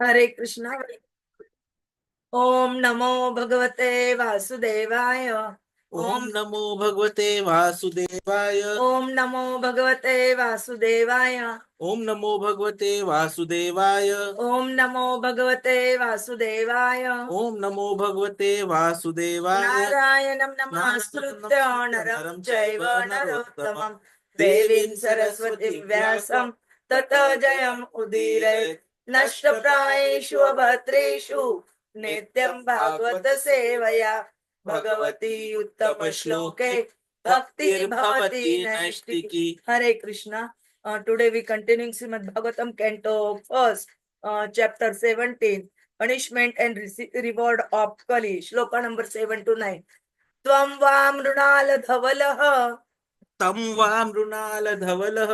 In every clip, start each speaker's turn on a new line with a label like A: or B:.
A: हरे कृष्णा। ओम नमो भगवते वासुदेवाय।
B: ओम
A: ओम
B: नमो भगवते वासुदेवाय।
A: ओम नमो भगवते वासुदेवाय।
B: ओम नमो भगवते वासुदेवाय।
A: ओम नमो भगवते वासुदेवाय।
B: ओम नमो भगवते वासुदेवाय।
A: नारायणं
B: नारायणं
A: नमस्कृत्य
B: नमस्कृत्य
A: नरं
B: नरं
A: चैव
B: चैव नरोत्तमं
A: नरोत्तमं देवीं
B: देवीं
A: सरस्वतीं
B: सरस्वतीं
A: व्यासं
B: व्यासं
A: ततो
B: ततो
A: जयम् उदीरयेत्।
B: जयमुदीरयेत्।
A: नष्टप्रायेषु अभद्रेषु नित्यं भागवत सेवया भगवती उत्तम श्लोके भक्तिर्भवति
B: भक्तिर्भवति
A: नैष्टिकी।
B: नैष्टिकी।
A: हरे Krishna. Today we continuing Srimad Bhagavatam Canto first, chapter 17, punishment and reward of Kali, shloka number 7 to 9. Tvam vam runal dhavalah
B: तं वा मृणालधवलः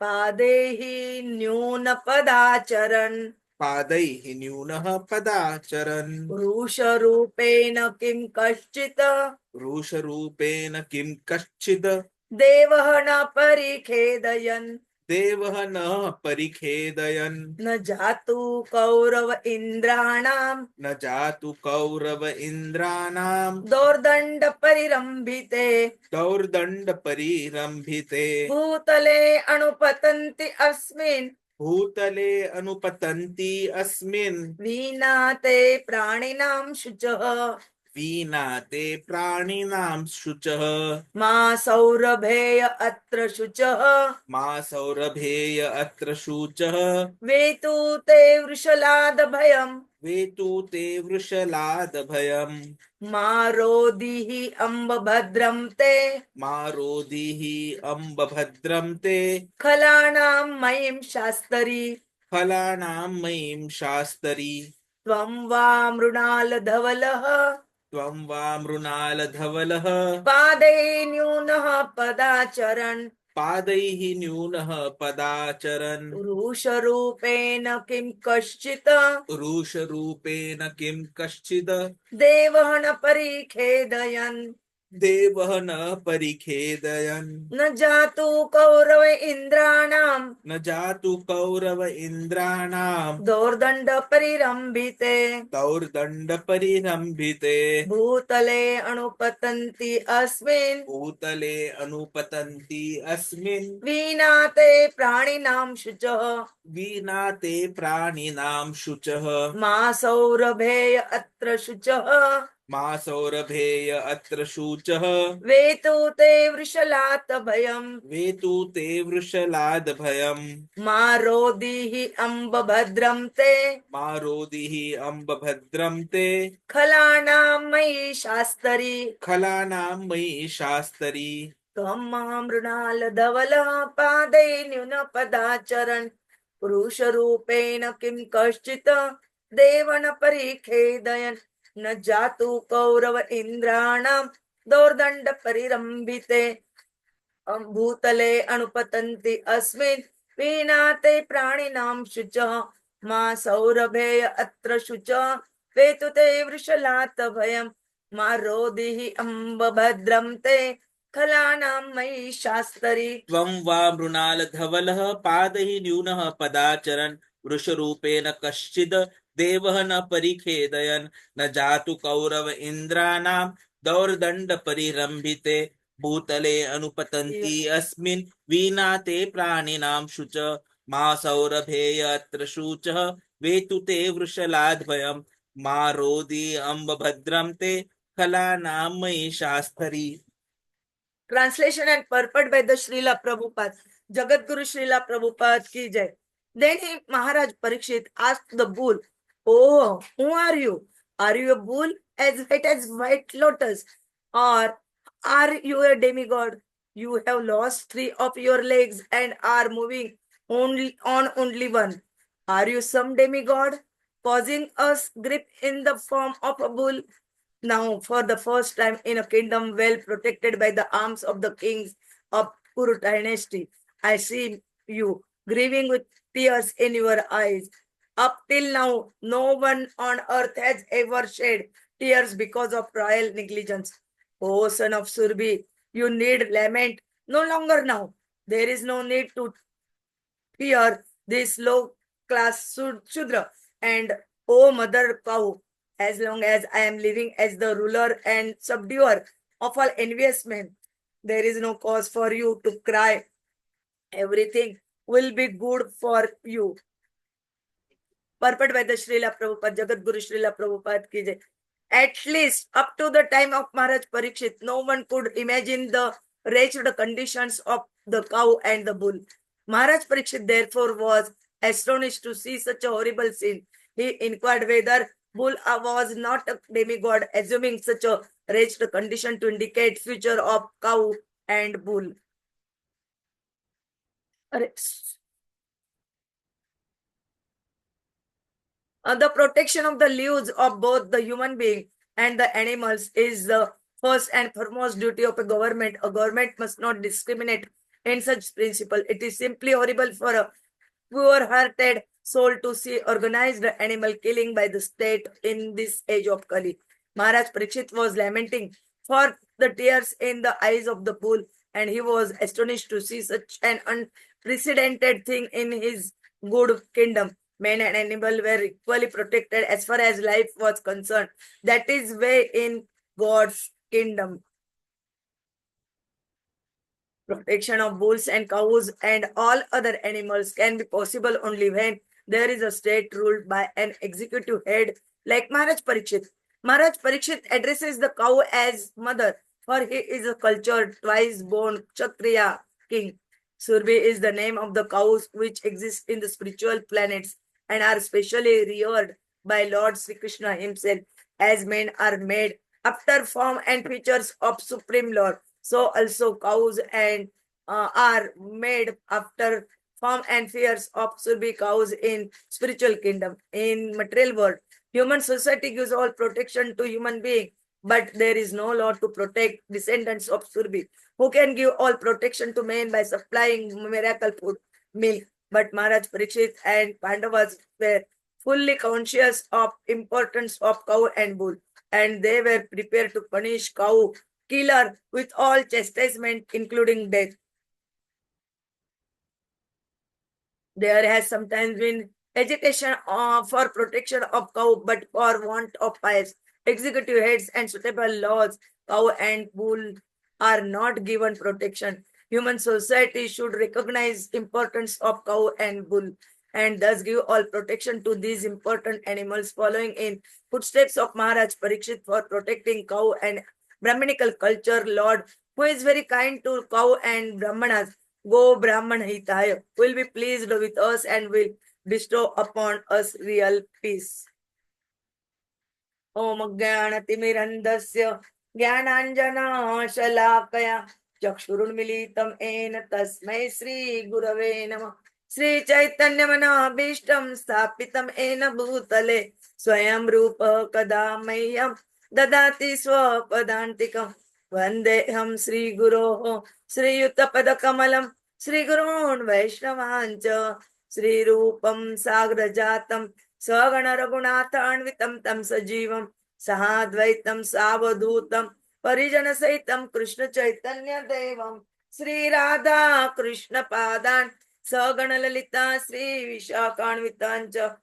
A: padehi nyuna padacharan
B: पादैः न्यूनः पदाचरन्।
A: rusharupena kim kaschita
B: रुषरूपेण किं कश्चिद्
A: devah na parikhedayan
B: देवः न परिखेदयन्।
A: न जातु कौरव इंद्राणाम
B: न जातु कौरव इन्द्राणाम्
A: दोर्दंड परिरंभिते
B: दौर्दण्ड परिरम्भिते।
A: भूतले अनुपतन्ति अस्मिन्
B: भूतले अनुपतन्ति अस्मिन्
A: वीणाते प्राणिनां शुचः
B: वीणाते प्राणिनां शुचः।
A: मा सौरभेय अत्र शुचः
B: मा सौरभेय अत्र शुचः।
A: वेतु ते वृषलाद भयम्
B: वेतु ते वृषलादभयम्।
A: मा रोदिः अम्ब भद्रं ते
B: मा रोदिः अम्ब भद्रं ते
A: खलानां मयिं शास्तरी
B: फलानां मयीं शास्तरी।
A: त्वं वा मृणाल धवलः
B: त्वं वा मृणालधवलः
A: पादे न्यूनः पदाचरन्
B: पादैः न्यूनः पदाचरन्।
A: पुरुषरूपेण किं कश्चित्
B: रुषरूपेण किं कश्चिद्
A: देवः न परिखेदयन्
B: देवः न परिखेदयन्।
A: न जातु कौरव इन्द्राणां
B: न जातु कौरव इन्द्राणाम्
A: दोर्दण्ड परिरम्भिते
B: दौर्दण्ड परिरम्भिते।
A: भूतले अनुपतन्ति अस्मिन्
B: भूतले अनुपतन्ति अस्मिन्
A: वीणाते प्राणिनां शुचः
B: वीणाते प्राणिनां शुचः।
A: मा सौरभेय अत्र शुचः
B: मा सौरभेय अत्र शुचः।
A: वेतु ते वृषलात भयम्
B: वेतु ते वृषलादभयम्।
A: मा रोदिः अम्ब भद्रं ते
B: मा रोदिः अम्ब भद्रं ते
A: खलानां मयि शास्तरी
B: खलानां मयि शास्तरी।
A: त्वं मां मृणाल धवलः पादै न्यूनपदाचरन् पुरुषरूपेण किं कश्चित् देव न परिखेदयन् न जातु कौरव इन्द्राणां दोर्दण्ड परिरम्भिते भूतले अनुपतन्ति अस्मिन् वीणाते प्राणिनां शुचः मा सौरभेय अत्र शुचः वेतु ते वृषलात भयम् मा रोदिः अम्ब भद्रं ते खलानां मयि शास्तरी
B: त्वं वा मृणालधवलः पादैः न्यूनः पदाचरन् वृषरूपेण कश्चिद् देवः न परिखेदयन्। न जातु कौरव इन्द्राणां दौर्दण्ड परिरम्भिते भूतले अनुपतन्ति अस्मिन् वीणाते प्राणिनां शुच। मा सौरभेय अत्र शुचः वेतु ते वृषलाद्भयम्। मा रोदि अम्ब भद्रं ते खलानां मयि Shastri.
A: Translation and purport by the Srila Prabhupada. Jagat Guru Srila Prabhupada ki jai. Then Mahārāja Parīkṣit asked the bull, "Oh, who are you? Are you a bull as white lotus? Or are you a demigod? You have lost three of your legs and are moving only one. Are you some demigod, causing us grip in the form of a bull? Now, for the first time in a kingdom well protected by the arms of the kings of Kuru dynasty, I see you grieving with tears in your eyes. Up till now, no one on earth has ever shed tears because of royal negligence. O son of Surabhi, you need lament no longer now. There is no need to fear this low class śūdra. And O mother cow, as long as I am living as the ruler and subduer of all envious men, there is no cause for you to cry. Everything will be good for you. Purport by the Srila Prabhupada, Jagat Guru Srila Prabhupada ki jai. At least up to the time of Mahārāja Parīkṣit, no one could imagine the wretched conditions of the cow and the bull. Mahārāja Parīkṣit therefore was astonished to see such a horrible scene. He inquired whether bull was not a demigod, assuming such a wretched condition to indicate future of cow and bull. The protection of the lives of both the human being and the animals is the first and foremost duty of a government. A government must not discriminate in such principle. It is simply horrible for a pure-hearted soul to see organized animal killing by the state in this age of Kali. Mahārāja Parīkṣit was lamenting for the tears in the eyes of the bull, and he was astonished to see such an unprecedented thing in his good kingdom. Man and animal were equally protected as far as life was concerned. That is way in God's kingdom. Protection of bulls and cows and all other animals can be possible only when there is a state ruled by an executive head like Mahārāja Parīkṣit. Mahārāja Parīkṣit addresses the cow as mother, for he is a cultured, twice-born Kshatriya king. Surabhi is the name of the cows which exist in the spiritual planets and are specially revered by Lord Sri Krishna himself, as men are made after form and features of Supreme Lord. So also cows and are made after form and fears of Surabhi cows in spiritual kingdom. In material world, human society gives all protection to human being, but there is no law to protect descendants of Surabhi, who can give all protection to men by supplying miracle food, milk. But Mahārāja Parīkṣit and Pandavas were fully conscious of importance of cow and bull, and they were prepared to punish cow killer with all chastisement, including death. There has sometimes been agitation for protection of cow, but for want of pious executive heads and suitable laws, cow and bull are not given protection. Human society should recognize importance of cow and bull and thus give all protection to these important animals, following in footsteps of Mahārāja Parīkṣit for protecting cow and Brahminical culture. Lord, who is very kind to cow and Brahmanas, Go Brahman Hitaya, will be pleased with us and will bestow upon us real peace. Om Jnanatimirandasya Jnananjana Shalakaya Chakshurunmilitam Ena Tasmai Sri Gurave Namah. Sri Chaitanya Manabhishtam Sthapitam Ena Bhutale Swayam Rupa Kadamayam Dadati Swapadantikam Vandeham Sri Guroho Sri Yuttapada Kamalam Sri Gurun Vaishnavancha Sri Rupam Sagrajatam Sagana Raghunathanvitam Tam Sajivam Sahadvaitam Savadhutam Parijana Saitam Krishna Chaitanya Devam Sri Radha Krishna Padan Sagana Lalita Sri Vishakhanvitancha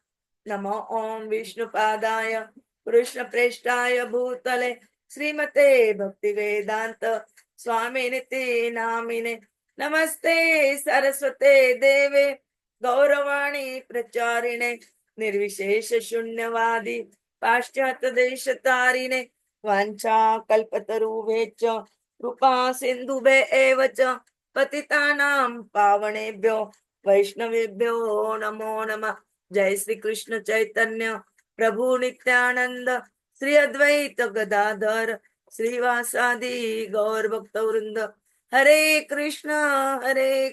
A: Namo Om Vishnu Padaya Krishna Preshtaya Bhutale Srimate Bhakti Vedanta Swami Niti Namine Namaste Saraswate Deve Gauravani Pracharine Nirvishesha Shunyavadi Paschata Deshatarine Vancha Kalpataru Vecha Rupa Sindhube Evacha Patitanam Pavanebhyo Vaishnavebhyo Namo Namah. Jai Sri Krishna Chaitanya Prabhu Nityananda Sri Advaita Gadadhar Sri Vasadi Gaur Bhakta Vrinda. Hare Krishna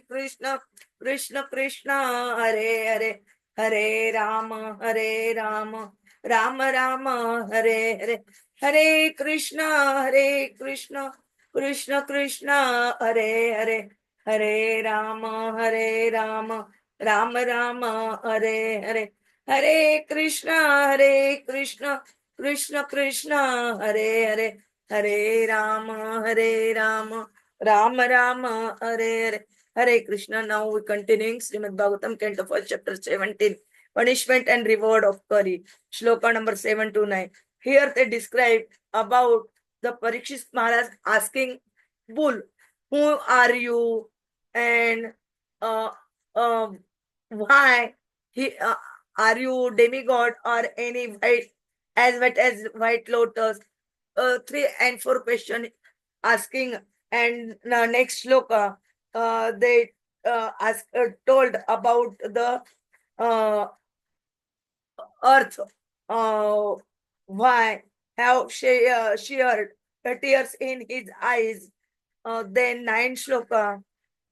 A: Krishna Krishna Hare Hare Hare Rama Rama Rama Hare Hare Hare Krishna Krishna Krishna Hare Hare Hare Rama Rama Hare Hare Hare Krishna Krishna Krishna Hare Hare Hare Rama Rama Hare Hare Hare Krishna. Now we continuing Srimad Bhagavatam, Canto 1, Chapter 17. punishment and reward of Kari. Shloka number 7 to 9. Here they describe about the Parikshit Maharaj asking bull, who are you, and uh, why he are you demigod or any white as white lotus? 3 and 4 question asking, and next shloka they told about the uh, earth, uh, why have sheared the tears in his eyes. Then 9 shloka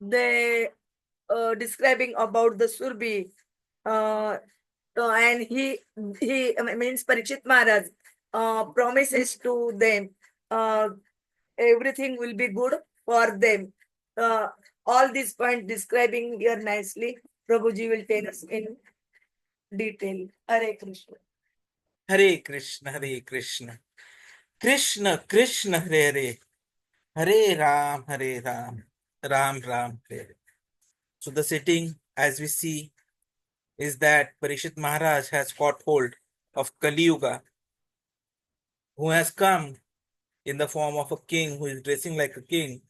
A: they describing about the Surabhi, and he means Parikshit Maharaj promises to them everything will be good for them. Uh, all these points describing here nicely. Prabhuji will tell us in detail. Hare Krishna.
B: Hare Krishna, Hare Krishna. Krishna, Krishna, Hare Hare. Hare Ram, Hare Ram. Ram, Ram, Hare Hare. So the setting, as we see, is that Parikshit Maharaj has caught hold of Kali Yuga, who has come in the form of a king who is dressing like a king,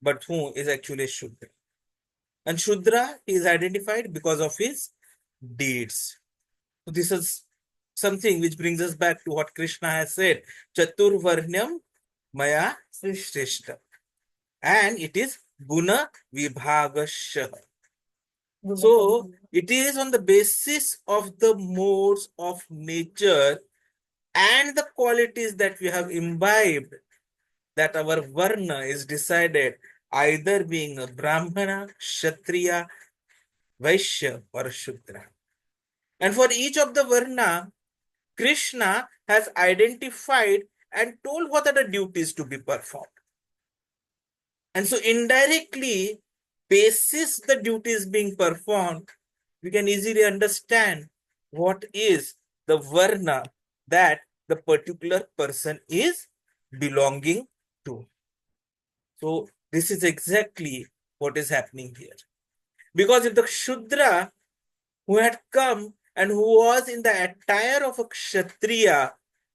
B: but who is actually a Shudra. And Shudra is identified because of his deeds. So this is something which brings us back to what Krishna has said, Chaturvarnyam Maya Shrishta. And it is Guna Vibhagasha. So it is on the basis of the modes of nature and the qualities that we have imbibed that our Varna is decided, either being a Brahmana, Kshatriya, Vaishya, or Shudra. And for each of the Varna, Krishna has identified and told what are the duties to be performed. And so indirectly, basis the duties being performed, we can easily understand what is the Varna that the particular person is belonging to. So this is exactly what is happening here. Because if the Shudra who had come and who was in the attire of a Kshatriya,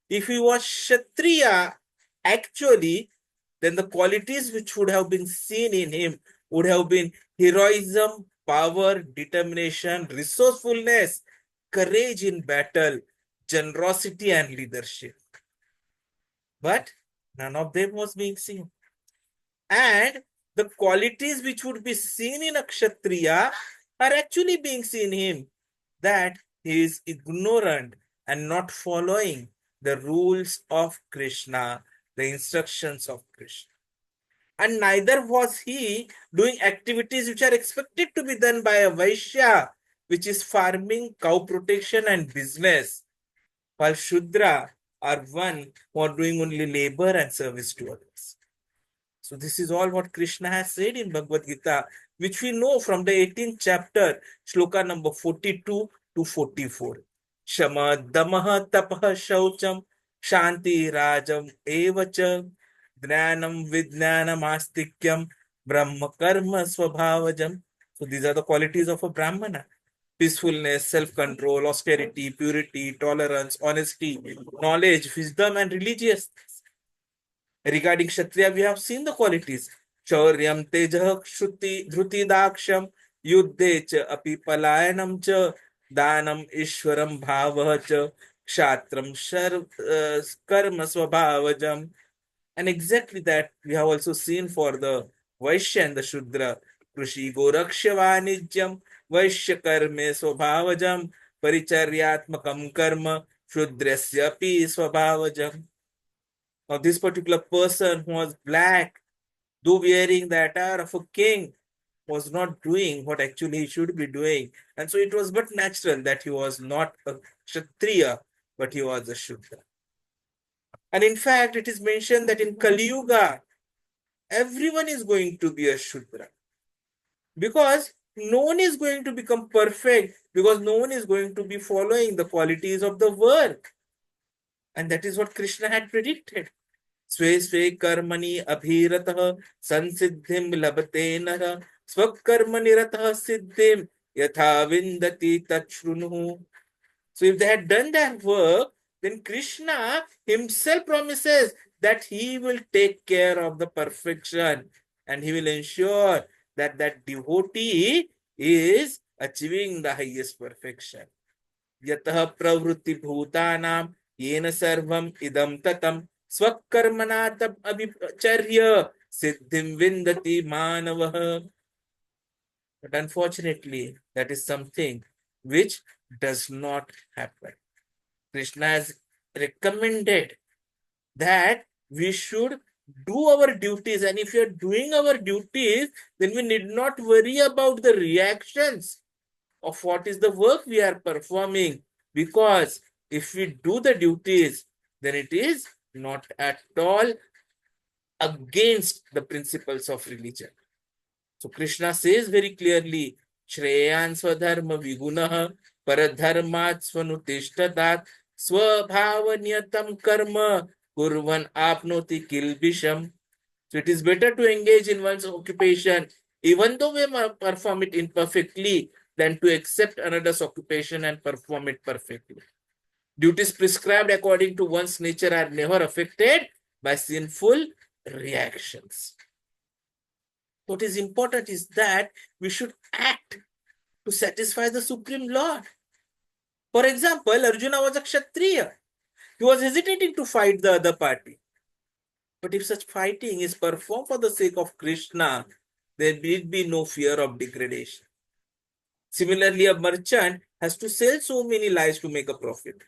B: if he was Kshatriya, actually, then the qualities which would have been seen in him would have been heroism, power, determination, resourcefulness, courage in battle, generosity, and leadership. But none of them was being seen. And the qualities which would be seen in a Kshatriya are actually being seen in him, that he is ignorant and not following the rules of Krishna, the instructions of Krishna. And neither was he doing activities which are expected to be done by a Vaishya, which is farming, cow protection, and business, while Shudra are one who are doing only labor and service to others. So this is all what Krishna has said in Bhagavad Gita, which we know from the 18th chapter, shloka number 42 to 44. Shama damaha tapaha shaucham shanti rajam evacha jnanam vijnanam astikyam brahma karma swabhavajam. So these are the qualities of a Brahmana. Peacefulness, self-control, austerity, purity, tolerance, honesty, knowledge, wisdom, and religiousness. Regarding Kshatriya, we have seen the qualities. Shauryam tejah dhruti daksham yuddhe cha api palayanam cha danam ishwaram bhavah cha kshatram karma swabhavajam. And exactly that we have also seen for the Vaishya and the Shudra. Krushi goraksha vanijyam Vaishya karme swabhavajam paricharyatmakam karma Shudrasya pi swabhavajam. Now, this particular person who was black, though wearing the attire of a king, was not doing what actually he should be doing. And so it was but natural that he was not a Kshatriya, but he was a Shudra. And in fact, it is mentioned that in Kali Yuga, everyone is going to be a Shudra. Because no one is going to become perfect, because no one is going to be following the qualities of the work. And that is what Krishna had predicted. स्वे स्वे कर्मणि अभिरतः संसिद्धिं लभते नरः स्वकर्मनिरतः सिद्धिं यथा विन्दति तच्छृणुः. So if they had done their work, then Krishna himself promises that he will take care of the perfection and he will ensure that that devotee is achieving the highest perfection. Yatah pravrutti bhutanam yena sarvam idam tatam swakarmana tab abhicharya siddhim vindati manavah. But unfortunately, that is something which does not happen. Krishna has recommended that we should do our duties, and if we are doing our duties, then we need not worry about the reactions of what is the work we are performing, because if we do the duties, then it is not at all against the principles of religion. So Krishna says very clearly, Shreyan Swadharma Vigunaha Paradharmat Swanutishtadat Swabhavanyatam Karma Kurvan Apnoti Kilbisham. So it is better to engage in one's occupation, even though we perform it imperfectly, than to accept another's occupation and perform it perfectly. Duties prescribed according to one's nature are never affected by sinful reactions. What is important is that we should act to satisfy the Supreme Lord. For example, Arjuna was a Kshatriya. He was hesitating to fight the other party. But if such fighting is performed for the sake of Krishna, there need be no fear of degradation. Similarly, a merchant has to sell so many lies to make a profit.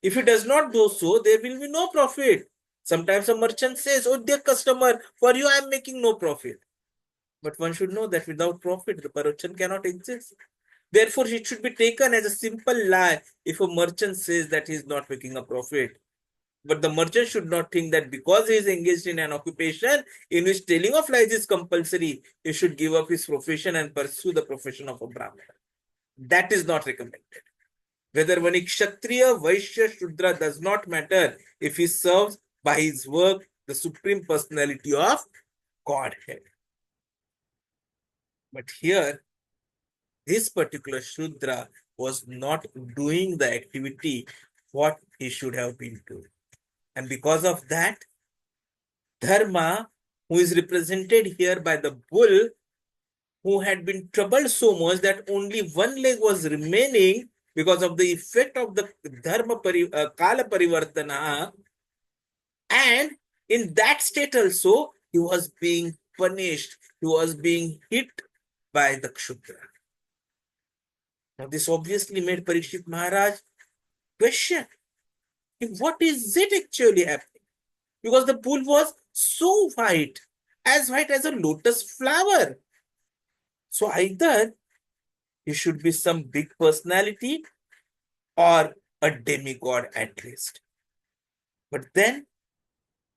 B: If he does not do so, there will be no profit. Sometimes a merchant says, "Oh, dear customer, for you I am making no profit." But one should know that without profit, the merchant cannot exist. Therefore, it should be taken as a simple lie if a merchant says that he is not making a profit. But the merchant should not think that because he is engaged in an occupation in which telling of lies is compulsory, he should give up his profession and pursue the profession of a Brahmana. That is not recommended. Whether one is Kshatriya, Vaishya, Shudra does not matter if he serves by his work the Supreme Personality of Godhead. But here, this particular Shudra was not doing the activity what he should have been doing. And because of that, Dharma, who is represented here by the bull, who had been troubled so much that only one leg was remaining because of the effect of the Kala Parivartana, and in that state also, he was being punished, he was being hit by the Kshudra. Now, this obviously made Parīkṣit Maharaj question, what is it actually happening? Because the bull was so white as a lotus flower. So either he should be some big personality or a demigod at least. But then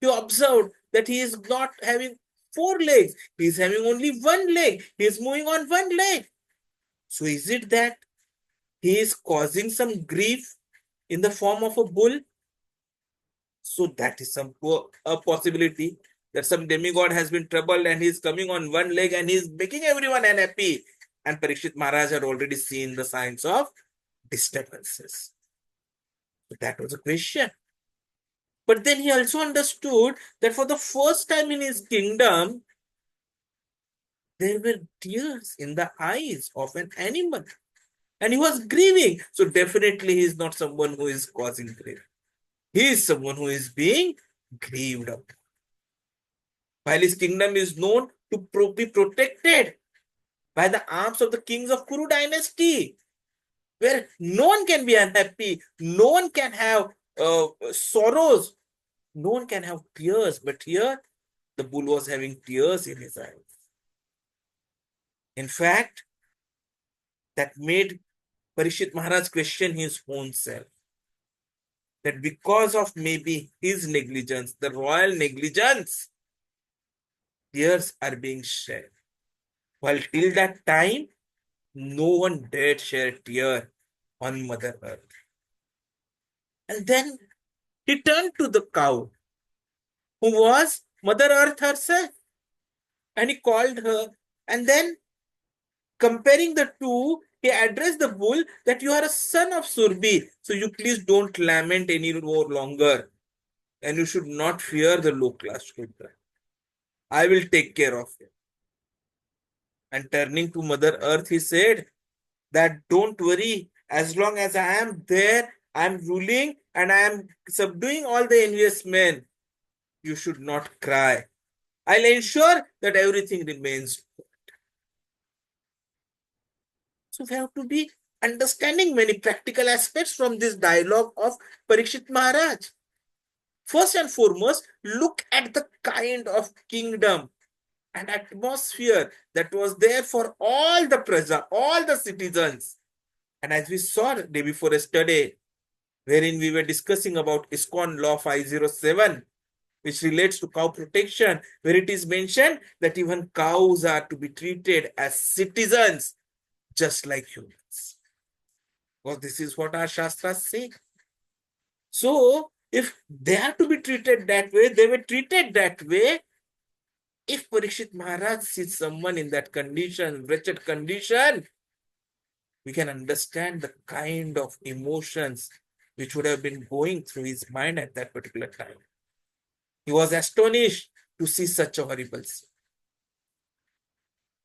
B: you observed that he is not having 4 legs. He is having only 1 leg. He is moving on 1 leg. So is it that he is causing some grief in the form of a bull? So that is a possibility that some demigod has been troubled and he is coming on 1 leg and he is making everyone unhappy. And Parīkṣit Maharaj had already seen the signs of disturbances. So that was a question. But then he also understood that for the first time in his kingdom, there were tears in the eyes of an animal. And he was grieving. So definitely he is not someone who is causing grief. He is someone who is being grieved upon. While his kingdom is known to be protected by the arms of the kings of Kuru dynasty, where no one can be unhappy, no one can have sorrows, no one can have tears. But here, the bull was having tears in his eyes. In fact, that made Parīkṣit Maharaj question his own self. That because of maybe his negligence, the royal negligence, tears are being shed. While till that time, no one dared shed a tear on Mother Earth. And then he turned to the cow, who was Mother Earth herself, and he called her. And then, comparing the two, he addressed the bull that you are a son of Surabhi, so you please don't lament any more longer, and you should not fear the low class śūdra. I will take care of you. And turning to Mother Earth, he said that don't worry, as long as I am there, I am ruling and I am subduing all the envious men. You should not cry. I'll ensure that everything remains. So we have to be understanding many practical aspects from this dialogue of Parīkṣit Maharaj. First and foremost, look at the kind of kingdom and atmosphere that was there for all the praja, all the citizens. And as we saw the day before yesterday, wherein we were discussing about ISKCON Law 507, which relates to cow protection, where it is mentioned that even cows are to be treated as citizens, just like humans. Well, this is what our Shastras say. So, if they are to be treated that way, they were treated that way. If Parīkṣit Maharaj sees someone in that condition, wretched condition, we can understand the kind of emotions which would have been going through his mind at that particular time. He was astonished to see such a horrible scene.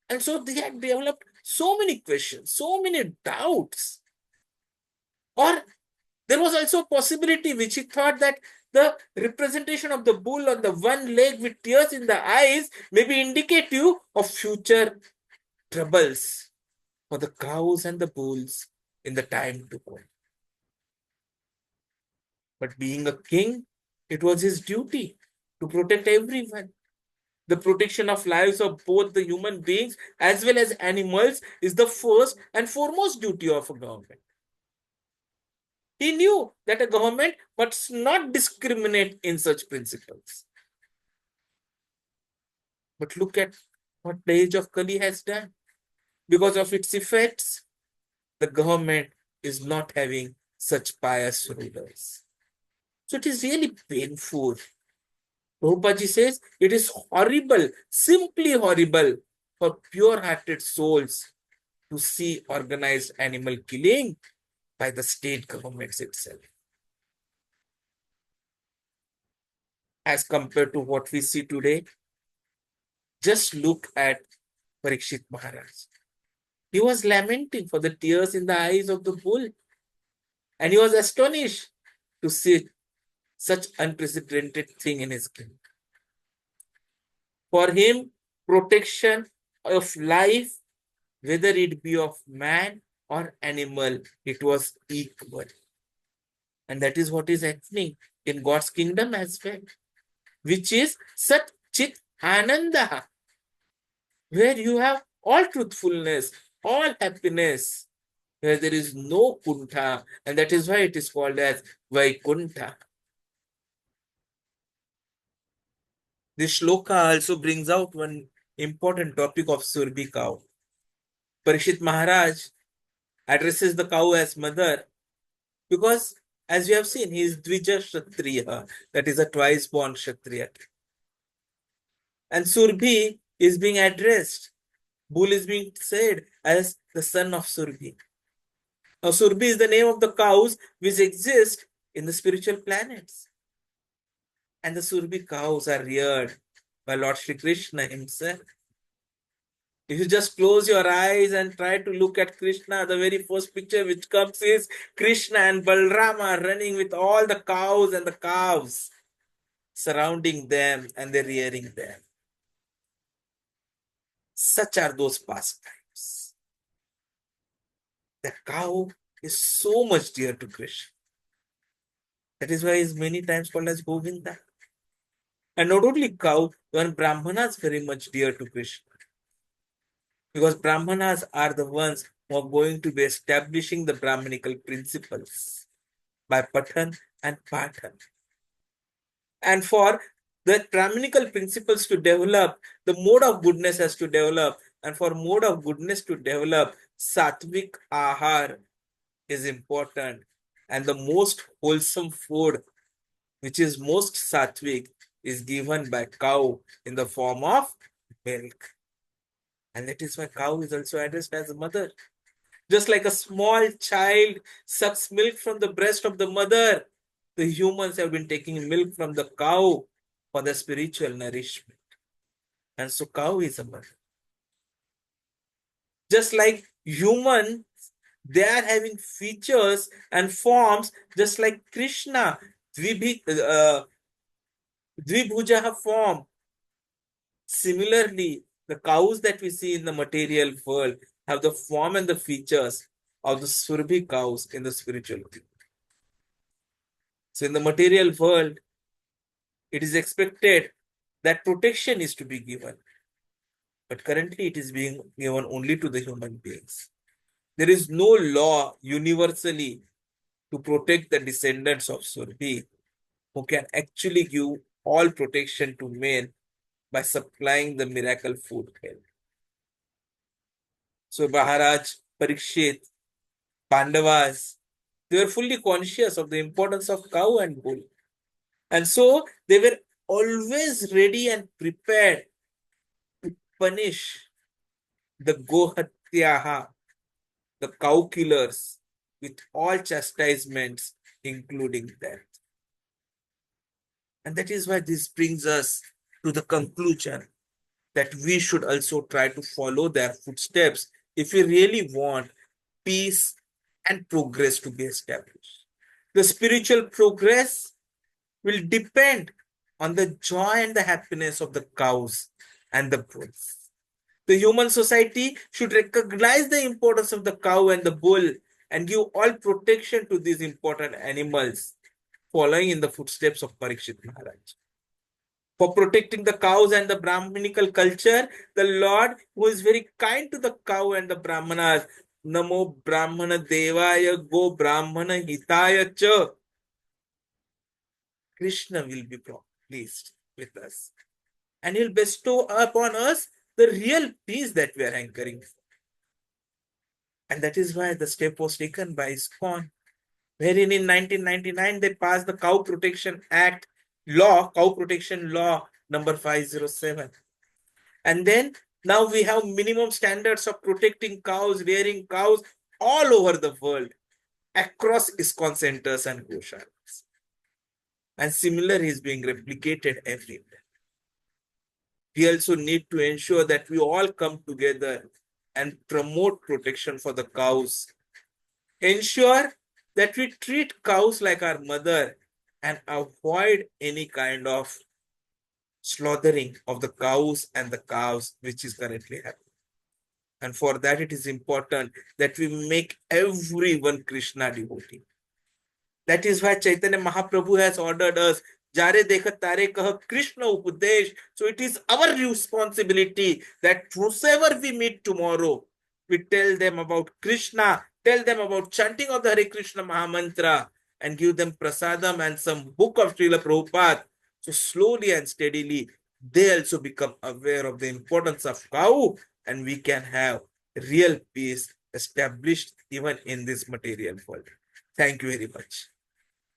B: And so they had developed so many questions, so many doubts. Or there was also a possibility which he thought that the representation of the bull on the one leg with tears in the eyes may be indicative of future troubles for the cows and the bulls in the time to come. But being a king, it was his duty to protect everyone. The protection of lives of both the human beings as well as animals is the first and foremost duty of a government. He knew that a government must not discriminate in such principles. But look at what the age of Kali has done. Because of its effects, the government is not having such pious rulers. So it is really painful. Prabhupada says it is horrible, simply horrible for pure-hearted souls to see organized animal killing by the state governments itself. As compared to what we see today, just look at Parīkṣit Maharaj. He was lamenting for the tears in the eyes of the bull, and he was astonished to see such unprecedented thing in his kingdom. For him, protection of life, whether it be of man or animal, it was equal. And that is what is happening in God's kingdom as well, which is Sat Chit Ananda, where you have all truthfulness, all happiness, where there is no kuntha, and that is why it is called as Vaikuntha. This shloka also brings out one important topic of Surabhi cow. Parīkṣit Maharaj addresses the cow as mother because, as we have seen, he is Dvija Kshatriya, that is a twice born Kshatriya. And Surabhi is being addressed. Bull is being said as the son of Surabhi. Now, Surabhi is the name of the cows which exist in the spiritual planets. And the Surabhi cows are reared by Lord Shri Krishna himself. If you just close your eyes and try to look at Krishna, the very first picture which comes is Krishna and Balrama running with all the cows and the calves surrounding them and they're rearing them. Such are those pastimes. The cow is so much dear to Krishna. That is why he is many times called as Govinda. And not only cow, even Brahmanas very much dear to Krishna. Because Brahmanas are the ones who are going to be establishing the Brahmanical principles by Pathan and Pathan. And for the Brahmanical principles to develop, the mode of goodness has to develop. And for mode of goodness to develop, Sattvic Ahar is important. And the most wholesome food, which is most Sattvic, is given by cow in the form of milk. And that is why cow is also addressed as a mother. Just like a small child sucks milk from the breast of the mother, the humans have been taking milk from the cow for the spiritual nourishment. And so cow is a mother. Just like human, they are having features and forms just like Krishna, Dvibhuja form. Similarly, the cows that we see in the material world have the form and the features of the Surabhi cows in the spiritual world. So in the material world, it is expected that protection is to be given. But currently it is being given only to the human beings. There is no law universally to protect the descendants of Surabhi who can actually give all protection to men by supplying the miracle food help. So Mahārāja Parīkṣit, Pandavas, they were fully conscious of the importance of cow and bull. And so they were always ready and prepared to punish the Gohatyaha, the cow killers, with all chastisements, including death. And that is why this brings us to the conclusion that we should also try to follow their footsteps if we really want peace and progress to be established. The spiritual progress will depend on the joy and the happiness of the cows and the bulls. The human society should recognize the importance of the cow and the bull and give all protection to these important animals, following in the footsteps of Parīkṣit Maharaj. For protecting the cows and the Brahminical culture, the Lord, who is very kind to the cow and the Brahmanas, Namo Brahmana Devaya Go Brahmana Hitaya Cha, Krishna will be pleased with us. And he'll bestow upon us the real peace that we are hankering for. And that is why the step was taken by ISKCON, wherein in 1999 they passed the Cow Protection Law number 507. And then now we have minimum standards of protecting cows, rearing cows all over the world, across ISKCON centers and goshalas. And similar is being replicated everywhere. We also need to ensure that we all come together and promote protection for the cows. Ensure that we treat cows like our mother and avoid any kind of slaughtering of the cows and the calves which is currently happening. And for that it is important that we make everyone Krishna devotee. That is why Chaitanya Mahaprabhu has ordered us, Jare dekhat tare kah Krishna upadesh. So it is our responsibility that whosoever we meet tomorrow, we tell them about Krishna, tell them about chanting of the Hare Krishna Mahamantra, and give them prasadam and some book of Srila Prabhupada. So slowly and steadily, they also become aware of the importance of cow, and we can have real peace established even in this material world. Thank you very much.